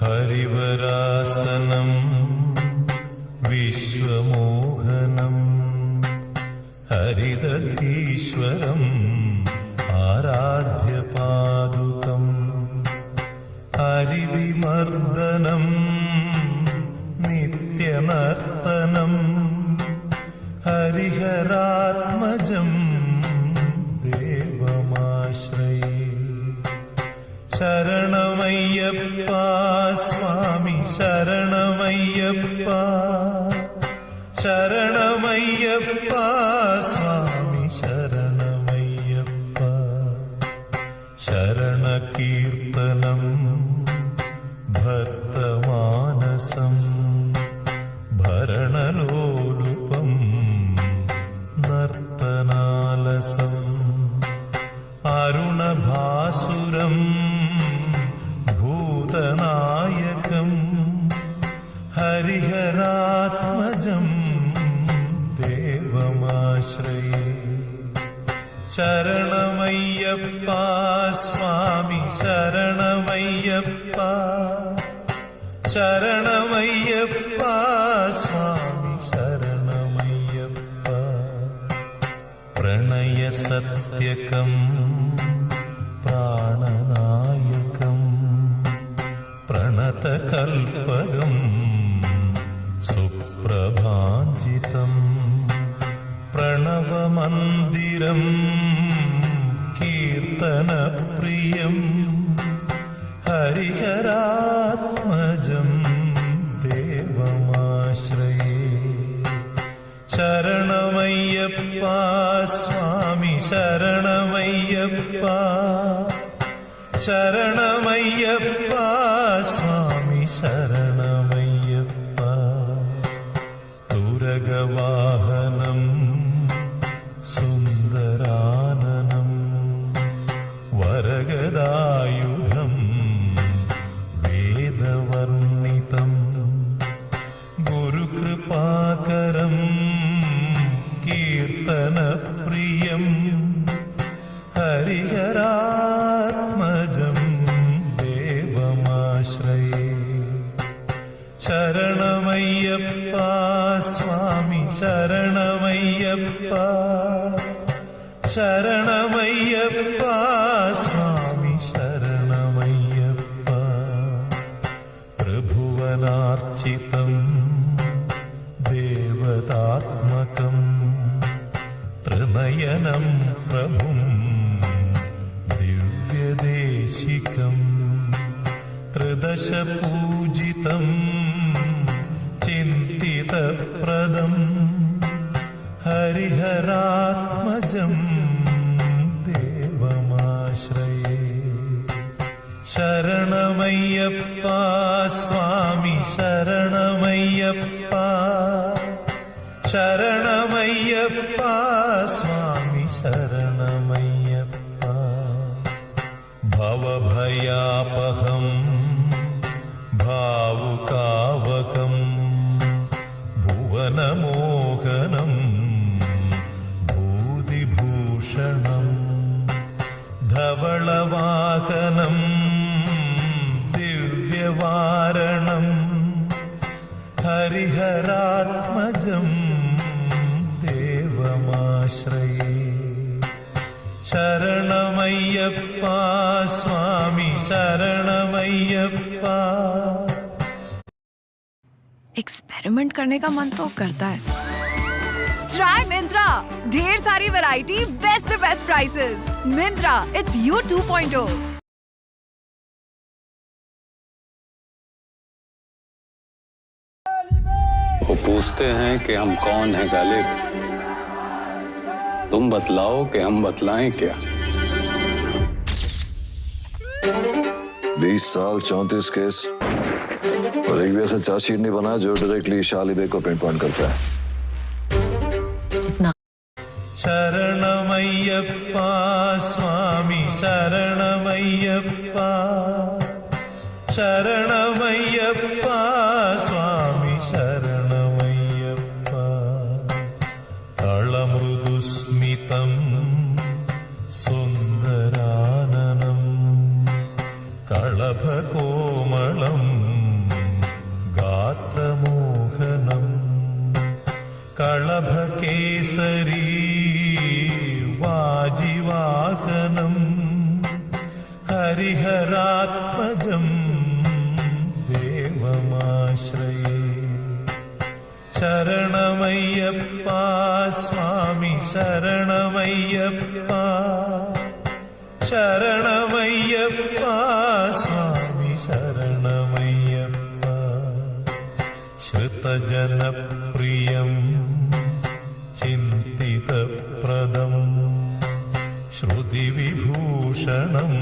ഹരിവരാസനം വിശ്വമോഹനം ഹരിദധീശ്വരം ആരാധ്യപാദുകം ഹരിവിമർദ്ദനം നിത്യനർത്തനം ഹരിഹരാത്മജം ദേവമാശ്രയേ. ശരണമയ്യപ്പ സ്വാമി ശരണമയ്യപ്പ ശരണമയ്യപ്പ സ്വാമി ശരണമയ്യപ്പ. ശരണകീർത്തനം ഭക്തമാനസം ഭരണലോലുപം നർത്തനാലസം അരുണഭാസുരം ഭൂതനായകം ഹരിഹരാത്മജം ദേവമാശ്രയേ. ശരണമയ്യപ്പ സ്വാമി ശരണമയ്യപ്പ ശരണമയ്യപ്പ സ്വാമി ശരണമയ്യപ്പ. പ്രണയസത്യകം പ്രാണനായകം പ്രണതകൽപകം സുപ്രഭാഞ്ജിതം പ്രണവമന്ദിരം കീർത്തനപ്രിയം ഹരിഹരാത്മജം ദേവമാശ്രയേ. ശരണമയ്യപ്പ സ്വാമി ശരണമയ്യപ്പ ശരണമയ്യപ്പ സ്വാമി ശരണമയ്യപ്പ. തുരഗവാഹനം സുന്ദരാനനം വരഗദായുധം വേദവർണിതം ഗുരുകൃപാകരം കീർത്തനപ്രിയം ഹരിഹരാത്മജം ദേവമാശ്രയേ. ശരണമയ്യപ്പ സ്വാമി ശരണമയ്യപ്പ ശരണമയ്യപ്പ സ്വാമി ശരണമയ്യപ്പ. ത്രിഭുവനാർച്ചിതം ദേവതാത്മകം ത്രിനയനം പ്രഭും ദിവ്യദേശികം ത്രിദശപൂജിതം ചിന്തിതപ്രദം ഹരിഹരാത്മജം ദേവമാശ്രയേ. ശരണമയ്യപ്പ സ്വാമി ശരണമയ്യപ്പ ശരണമയ്യപ്പ സ്വാമി ശരണമയ്യപ്പ. ഭവഭയാപഹം ഭാവുകാവകം ഭുവനമോഹനം ഭൂതിഭൂഷണം ധവളവാഹനം ദിവ്യവാരണം ഹരിഹരാത്മജം ദേവമാശ്രയേ. ശരണമയ്യപ്പ സ്വാമി शरणमय्यप्पा। एक्सपेरिमेंट करने का मन तो करता है। ट्राई मिंत्रा, ढेर सारी वैरायटी, बेस्ट से best prices. Myntra, it's you 2.0। वो पूछते हैं कि हम कौन हैं गालिब, तुम बतलाओ कि हम बतलाएं क्या। 20 साल 34 केस और एक भी ऐसा चार्जशीट नहीं बना जो डायरेक्टली शाली बेग को पिन पॉइंट करता है। शरणमय्यप्पा स्वामी शरणमय्यप्पा, शरणमय्यप्पा स्वामी शरणमय्यप्पा। कळमृदुस्मितं सुन्दराननं कळभकोमलं ശരണമയ്യപ്പ സ്വാമി ശരണമയ്യപ്പ ശരണമയ്യപ്പ സ്വാമി ശരണമയ്യപ്പ ശ്രുതജനപ്രിയം ചിന്തിതപ്രദം ശ്രുതിവിഭൂഷണം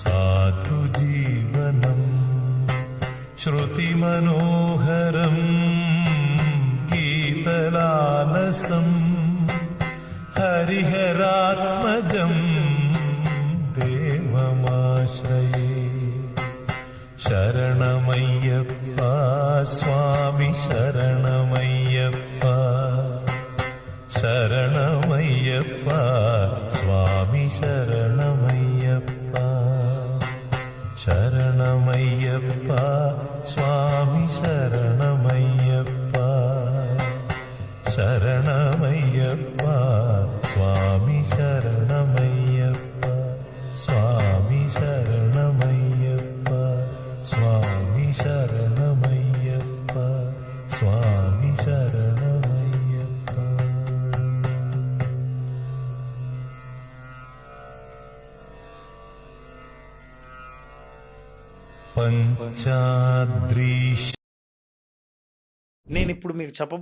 സാധുജീവനം ശ്രുതിമനോഹരം ഗീതലാലസം ഹരിഹരാത്മജം ദേവമാശ്രയേ ശരണമയ്യപ്പ സ്വാമി ശരണമയ്യപ്പ ശരണമയ്യപ്പ സ്വാമി ശരണമയ്യപ്പ ശരണമയ്യപ്പ സ്വാമി ശരണമയ്യപ്പ ശരണമയ്യപ്പ സ്വാമി ശരണമയ്യപ്പ സ്വാമി ശരണമയ്യപ്പ സ്വാമി ശരണമയ്യപ്പ സ്വാമി ശരണമയ്യപ്പ పంచాద్రీష్ నేను ఇప్పుడు మీకు